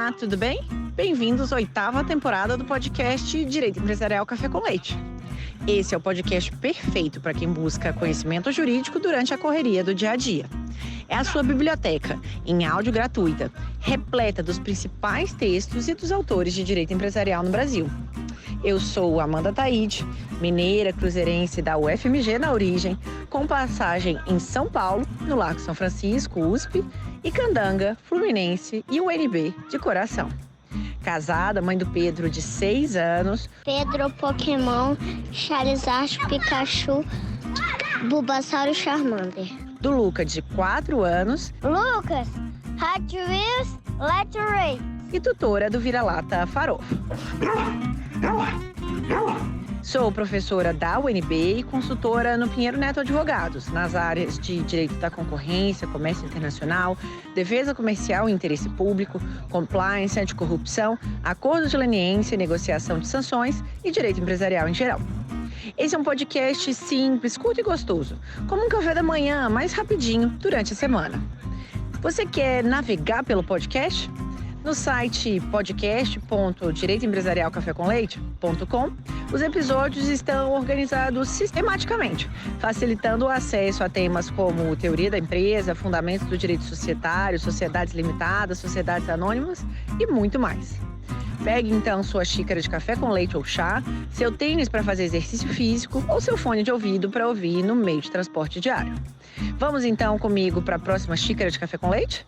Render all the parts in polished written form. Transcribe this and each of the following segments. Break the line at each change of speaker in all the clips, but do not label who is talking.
Olá, tudo bem? Bem-vindos à 8ª temporada do podcast Direito Empresarial Café com Leite. Esse é o podcast perfeito para quem busca conhecimento jurídico durante a correria do dia a dia. É a sua biblioteca, em áudio gratuita, repleta dos principais textos e dos autores de direito empresarial no Brasil. Eu sou Amanda Taide, mineira cruzeirense da UFMG na origem, com passagem em São Paulo, no Largo São Francisco, USP, e Candanga, Fluminense e UNB de coração. Casada, mãe do Pedro, de 6 anos.
Pedro, Pokémon, Charizard, Pikachu, Bulbasaur e Charmander.
Do Luca, de 4 anos.
Lucas, Hot Wheels, Let's Race.
E tutora do Vira-Lata Farofo. Sou professora da UNB e consultora no Pinheiro Neto Advogados, nas áreas de Direito da Concorrência, Comércio Internacional, Defesa Comercial e Interesse Público, Compliance, Anticorrupção, Acordo de Leniência e Negociação de Sanções e Direito Empresarial em geral. Esse é um podcast simples, curto e gostoso, como um café da manhã, mais rapidinho, durante a semana. Você quer navegar pelo podcast? No site podcast.direitoempresarialcafécomleite.com, os episódios estão organizados sistematicamente, facilitando o acesso a temas como teoria da empresa, fundamentos do direito societário, sociedades limitadas, sociedades anônimas e muito mais. Pegue então sua xícara de café com leite ou chá, seu tênis para fazer exercício físico ou seu fone de ouvido para ouvir no meio de transporte diário. Vamos então comigo para a próxima xícara de café com leite?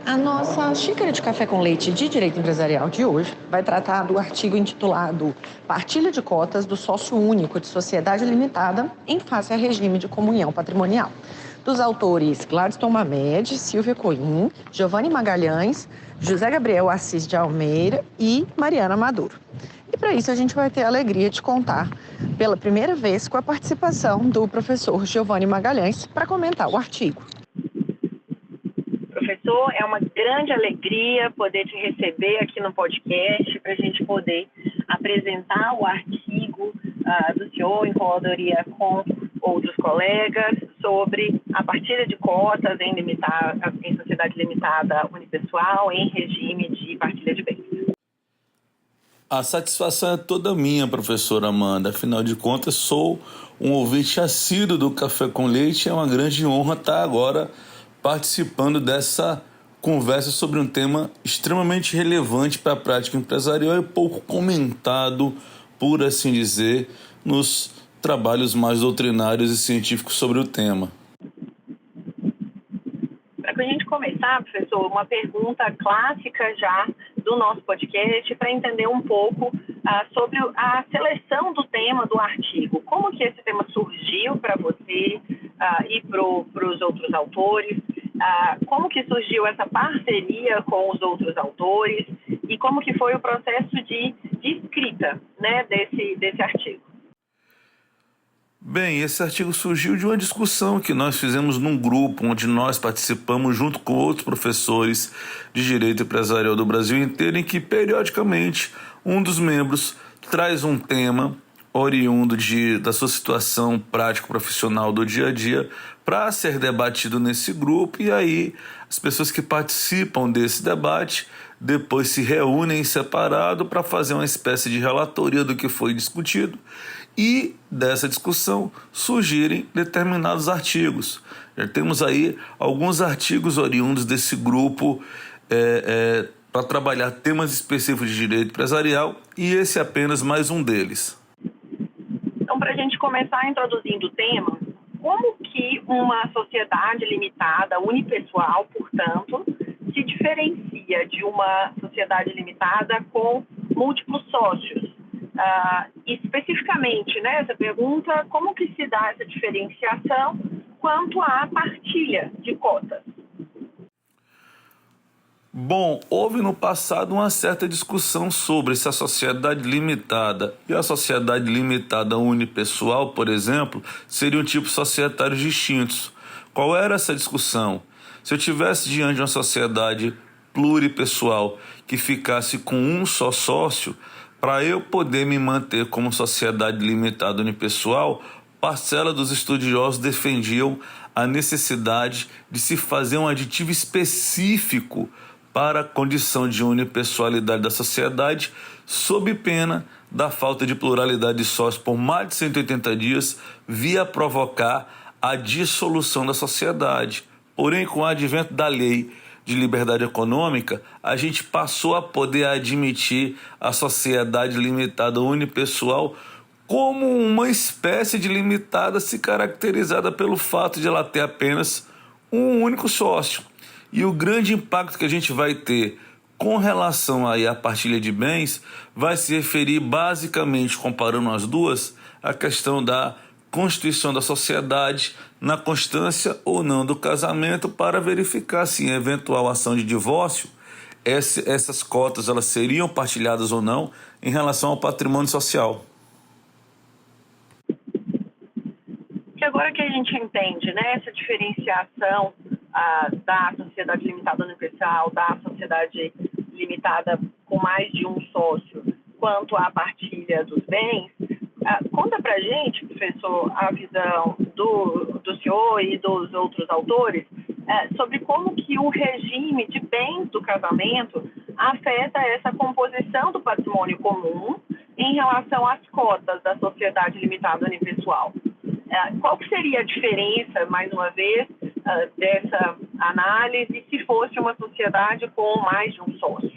A nossa xícara de café com leite de direito empresarial de hoje vai tratar do artigo intitulado Partilha de Cotas do Sócio Único de Sociedade Limitada em face a regime de comunhão patrimonial, dos autores Gladstone Mamed, Silvia Coim, Giovanni Magalhães, José Gabriel Assis de Almeida e Mariana Maduro. E para isso a gente vai ter a alegria de contar pela primeira vez com a participação do professor Giovanni Magalhães para comentar o artigo.
Professor, é uma grande alegria poder te receber aqui no podcast para a gente poder apresentar o artigo do senhor em colaboração com outros colegas sobre a partilha de cotas em sociedade limitada unipessoal em regime de partilha de bens.
A satisfação é toda minha, professora Amanda. Afinal de contas, sou um ouvinte assíduo do Café com Leite. É uma grande honra estar agora participando dessa conversa sobre um tema extremamente relevante para a prática empresarial e pouco comentado, por assim dizer, nos trabalhos mais doutrinários e científicos sobre o tema.
Para a gente começar, professor, uma pergunta clássica já do nosso podcast para entender um pouco sobre a seleção do tema do artigo. Como que esse tema surgiu para você e para os outros autores? Como que surgiu essa parceria com os outros autores e como que foi o processo de escrita, né, desse artigo?
Bem, esse artigo surgiu de uma discussão que nós fizemos num grupo onde nós participamos junto com outros professores de direito empresarial do Brasil inteiro, em que periodicamente um dos membros traz um tema oriundo da sua situação prático-profissional do dia a dia para ser debatido nesse grupo, e aí as pessoas que participam desse debate depois se reúnem em separado para fazer uma espécie de relatoria do que foi discutido e dessa discussão surgirem determinados artigos. Já temos aí alguns artigos oriundos desse grupo para trabalhar temas específicos de direito empresarial, e esse é apenas mais um deles.
Então, para a gente começar introduzindo o tema, como que uma sociedade limitada, unipessoal, portanto, se diferencia de uma sociedade limitada com múltiplos sócios? Especificamente, né, essa pergunta, como que se dá essa diferenciação quanto à partilha de cotas?
Bom, houve no passado uma certa discussão sobre se a sociedade limitada e a sociedade limitada unipessoal, por exemplo, seriam tipos societários distintos. Qual era essa discussão? Se eu tivesse diante de uma sociedade pluripessoal que ficasse com um só sócio, para eu poder me manter como sociedade limitada unipessoal, parcela dos estudiosos defendiam a necessidade de se fazer um aditivo específico para a condição de unipessoalidade da sociedade, sob pena da falta de pluralidade de sócios por mais de 180 dias, via provocar a dissolução da sociedade. Porém, com o advento da lei de liberdade econômica, a gente passou a poder admitir a sociedade limitada unipessoal como uma espécie de limitada se caracterizada pelo fato de ela ter apenas um único sócio. E o grande impacto que a gente vai ter com relação aí à partilha de bens vai se referir basicamente, comparando as duas, à questão da constituição da sociedade na constância ou não do casamento, para verificar se em eventual ação de divórcio essas cotas elas seriam partilhadas ou não em relação ao patrimônio social.
Que agora que a gente entende, né, essa diferenciação da sociedade limitada universal, da sociedade limitada com mais de um sócio, quanto à partilha dos bens, conta pra gente, professor, a visão do senhor e dos outros autores sobre como que o regime de bens do casamento afeta essa composição do patrimônio comum em relação às cotas da sociedade limitada unipessoal. Qual que seria a diferença, mais uma vez, dessa análise se fosse uma sociedade com mais de um sócio?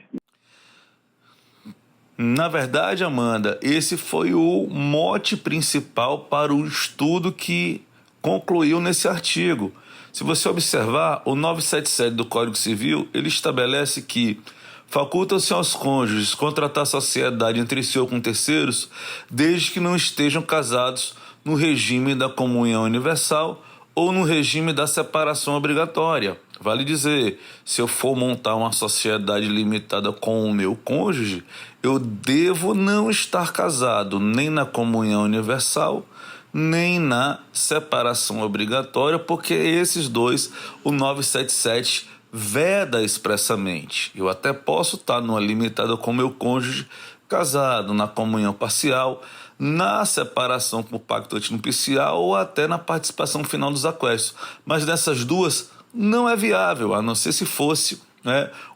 Na verdade, Amanda, esse foi o mote principal para o estudo que concluiu nesse artigo. Se você observar, o 977 do Código Civil, ele estabelece que faculta-se aos cônjuges contratar sociedade entre si ou com terceiros, desde que não estejam casados no regime da comunhão universal ou no regime da separação obrigatória. Vale dizer, se eu for montar uma sociedade limitada com o meu cônjuge, eu devo não estar casado nem na comunhão universal, nem na separação obrigatória, porque esses dois, o 977 veda expressamente. Eu até posso estar numa limitada com meu cônjuge casado, na comunhão parcial, na separação por pacto antinupcial ou até na participação final dos aquestos. Mas dessas duas não é viável, a não ser se fosse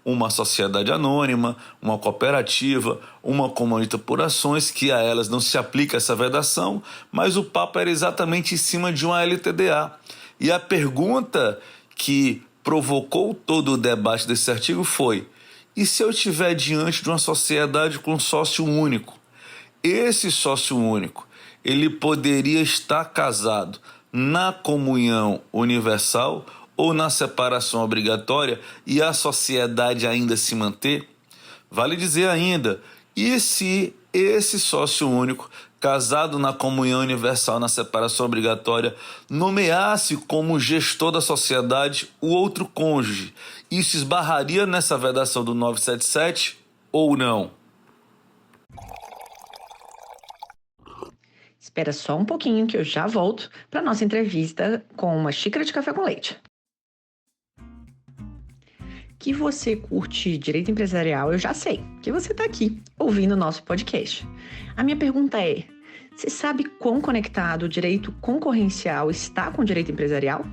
uma sociedade anônima, uma cooperativa, uma comunidade por ações, que a elas não se aplica essa vedação, mas o papo era exatamente em cima de uma LTDA. E a pergunta que provocou todo o debate desse artigo foi: e se eu estiver diante de uma sociedade com um sócio único? Esse sócio único, ele poderia estar casado na comunhão universal ou na separação obrigatória e a sociedade ainda se manter? Vale dizer ainda, e se esse sócio único, casado na comunhão universal, na separação obrigatória, nomeasse como gestor da sociedade o outro cônjuge? Isso esbarraria nessa vedação do 977 ou não?
Espera só um pouquinho que eu já volto para a nossa entrevista com uma xícara de café com leite. Que você curte direito empresarial, eu já sei, que você está aqui ouvindo o nosso podcast. A minha pergunta é: você sabe quão conectado o direito concorrencial está com o direito empresarial?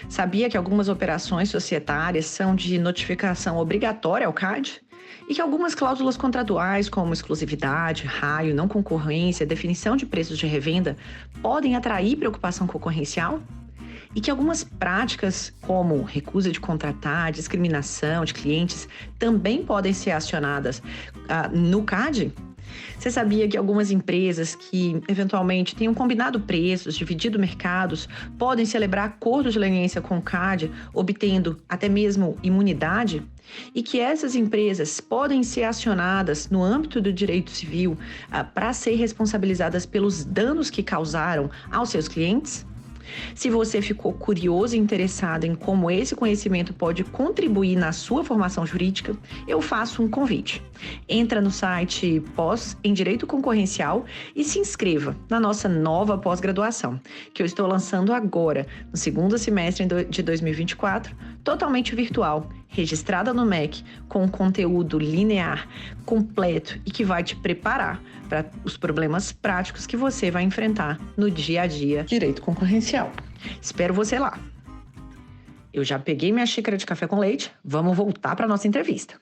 Sabia que algumas operações societárias são de notificação obrigatória ao CAD? E que algumas cláusulas contratuais, como exclusividade, raio, não concorrência, definição de preços de revenda, podem atrair preocupação concorrencial? E que algumas práticas, como recusa de contratar, discriminação de clientes, também podem ser acionadas no CAD? Você sabia que algumas empresas que, eventualmente, tenham combinado preços, dividido mercados, podem celebrar acordos de leniência com o CAD, obtendo até mesmo imunidade? E que essas empresas podem ser acionadas no âmbito do direito civil para ser responsabilizadas pelos danos que causaram aos seus clientes? Se você ficou curioso e interessado em como esse conhecimento pode contribuir na sua formação jurídica, eu faço um convite. Entra no site Pós em Direito Concorrencial e se inscreva na nossa nova pós-graduação, que eu estou lançando agora, no segundo semestre de 2024, totalmente virtual, registrada no MEC, com conteúdo linear, completo e que vai te preparar para os problemas práticos que você vai enfrentar no dia a dia direito concorrencial. Espero você lá. Eu já peguei minha xícara de café com leite, vamos voltar para nossa entrevista.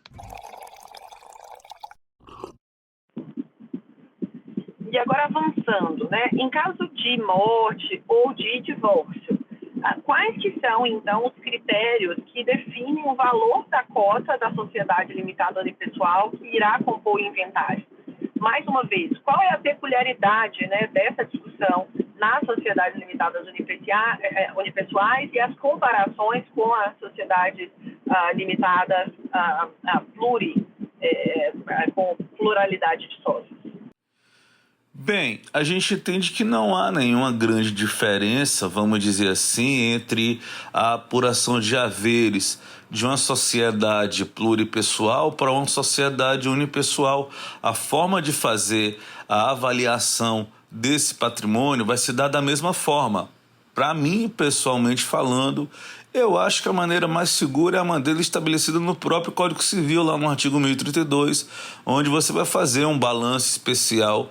E agora avançando, né? Em caso de morte ou de divórcio, quais que são, então, os critérios que definem o valor da cota da sociedade limitada unipessoal que irá compor o inventário? Mais uma vez, qual é a peculiaridade, né, dessa discussão nas sociedades limitadas unipessoais e as comparações com as sociedades limitadas com pluralidade de sócios?
Bem, a gente entende que não há nenhuma grande diferença, vamos dizer assim, entre a apuração de haveres de uma sociedade pluripessoal para uma sociedade unipessoal. A forma de fazer a avaliação desse patrimônio vai se dar da mesma forma. Para mim, pessoalmente falando, eu acho que a maneira mais segura é a maneira estabelecida no próprio Código Civil, lá no artigo 1032, onde você vai fazer um balanço especial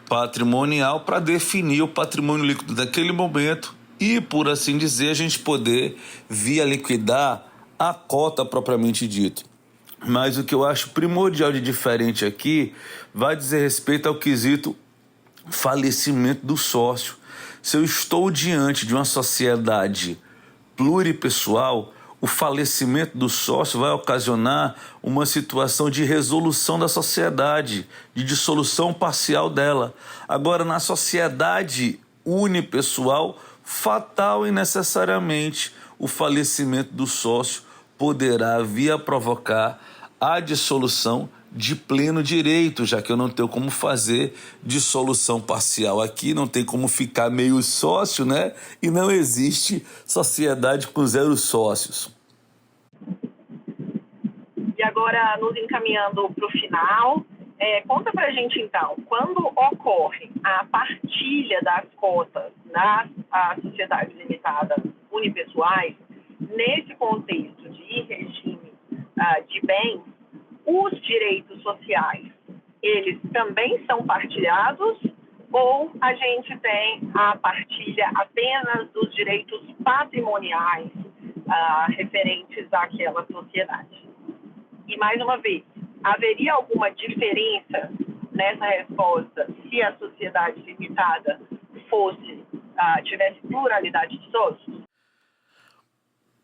patrimonial para definir o patrimônio líquido daquele momento e, por assim dizer, a gente poder via liquidar a cota propriamente dito. Mas o que eu acho primordial de diferente aqui vai dizer respeito ao quesito falecimento do sócio. Se eu estou diante de uma sociedade pluripessoal, o falecimento do sócio vai ocasionar uma situação de resolução da sociedade, de dissolução parcial dela. Agora, na sociedade unipessoal, fatal e necessariamente o falecimento do sócio poderá vir a provocar a dissolução de pleno direito, já que eu não tenho como fazer dissolução parcial aqui, não tem como ficar meio sócio, né? E não existe sociedade com 0 sócios.
E agora, nos encaminhando para o final, conta para a gente então, quando ocorre a partilha das cotas nas sociedades limitadas unipessoais, nesse contexto de regime de bens, os direitos sociais, eles também são partilhados ou a gente tem a partilha apenas dos direitos patrimoniais referentes àquela sociedade? E, mais uma vez, haveria alguma diferença nessa resposta se a sociedade limitada tivesse pluralidade de sócios?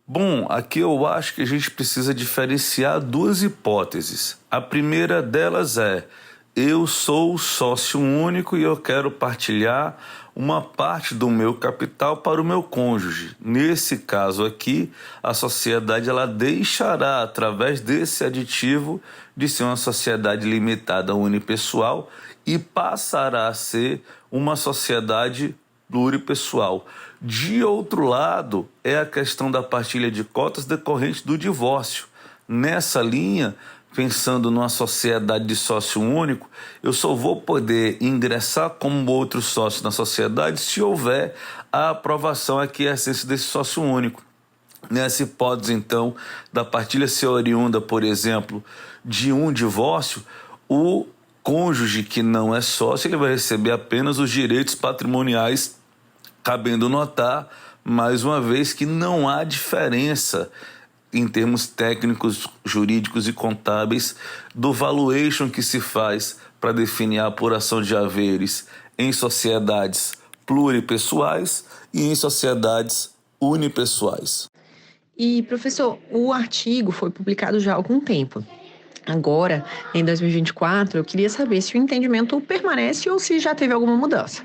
Bom, aqui eu acho que a gente precisa diferenciar 2 hipóteses. A primeira delas é: eu sou sócio único e eu quero partilhar uma parte do meu capital para o meu cônjuge. Nesse caso aqui, a sociedade ela deixará, através desse aditivo, de ser uma sociedade limitada unipessoal e passará a ser uma sociedade pluripessoal. De outro lado, é a questão da partilha de cotas decorrente do divórcio. Nessa linha, pensando numa sociedade de sócio único, eu só vou poder ingressar como outro sócio na sociedade se houver a aprovação aqui e a essência desse sócio único. Nessa hipótese, então, da partilha ser oriunda, por exemplo, de um divórcio, o cônjuge que não é sócio, ele vai receber apenas os direitos patrimoniais, cabendo notar, mais uma vez, que não há diferença em termos técnicos, jurídicos e contábeis do valuation que se faz para definir a apuração de haveres em sociedades pluripessoais e em sociedades unipessoais.
E, professor, o artigo foi publicado já há algum tempo. Agora, em 2024, eu queria saber se o entendimento permanece ou se já teve alguma mudança.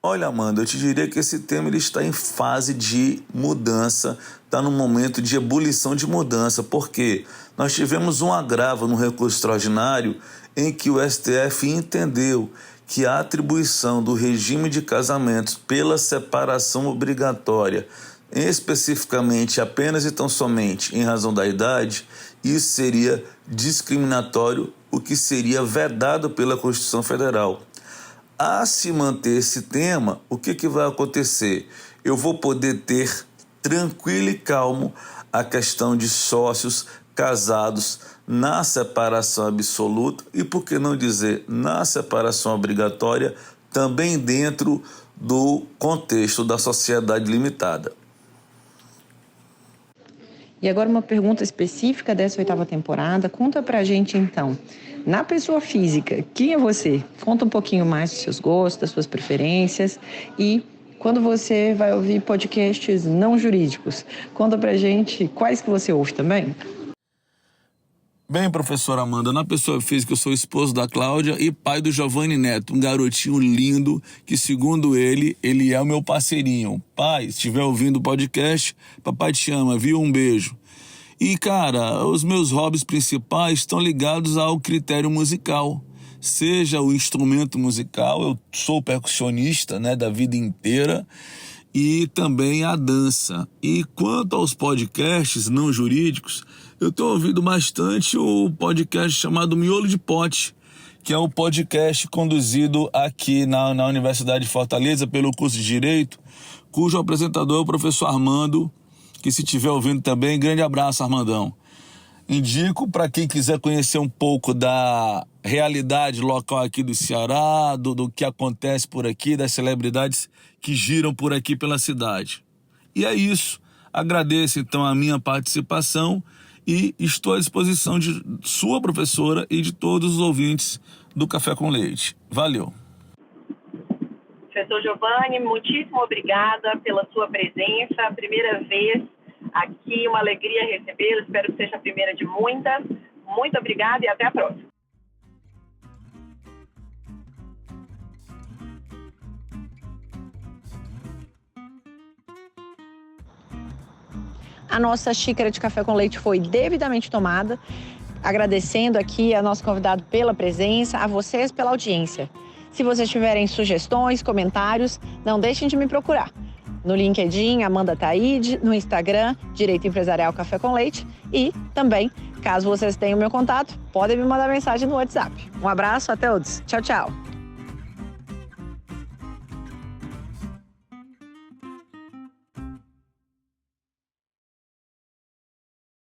Olha, Amanda, eu te diria que esse tema ele está em fase de mudança, está num momento de ebulição de mudança, porque nós tivemos um agravo no recurso extraordinário em que o STF entendeu que a atribuição do regime de casamentos pela separação obrigatória, especificamente apenas e tão somente em razão da idade, isso seria discriminatório, o que seria vedado pela Constituição Federal. A se manter esse tema, o que vai acontecer? Eu vou poder ter tranquilo e calmo a questão de sócios casados na separação absoluta e, por que não dizer, na separação obrigatória, também dentro do contexto da sociedade limitada.
E agora uma pergunta específica dessa 8ª temporada. Conta pra gente então, na pessoa física, quem é você? Conta um pouquinho mais dos seus gostos, das suas preferências e quando você vai ouvir podcasts não jurídicos, conta pra gente quais que você ouve também.
Bem, professora Amanda, na pessoa física eu sou esposo da Cláudia e pai do Giovanni Neto, um garotinho lindo que, segundo ele é o meu parceirinho. Pai, se estiver ouvindo o podcast, papai te ama, viu? Um beijo. E, cara, os meus hobbies principais estão ligados ao critério musical. Seja o instrumento musical, eu sou percussionista, né, da vida inteira, e também a dança. E quanto aos podcasts não jurídicos, eu tenho ouvido bastante o podcast chamado Miolo de Pote, que é um podcast conduzido aqui na Universidade de Fortaleza pelo curso de Direito, cujo apresentador é o professor Armando, que se estiver ouvindo também, grande abraço, Armandão. Indico para quem quiser conhecer um pouco da realidade local aqui do Ceará, do que acontece por aqui, das celebridades que giram por aqui pela cidade. E é isso. Agradeço então a minha participação e estou à disposição de sua professora e de todos os ouvintes do Café com Leite. Valeu.
Professor Giovanni, muitíssimo obrigada pela sua presença. Primeira vez aqui, uma alegria recebê-lo. Espero que seja a primeira de muitas. Muito obrigada e até a próxima.
A nossa xícara de café com leite foi devidamente tomada. Agradecendo aqui a nosso convidado pela presença, a vocês pela audiência. Se vocês tiverem sugestões, comentários, não deixem de me procurar. No LinkedIn, Amanda Taide, no Instagram, Direito Empresarial Café com Leite e também, caso vocês tenham meu contato, podem me mandar mensagem no WhatsApp. Um abraço a todos. Tchau, tchau.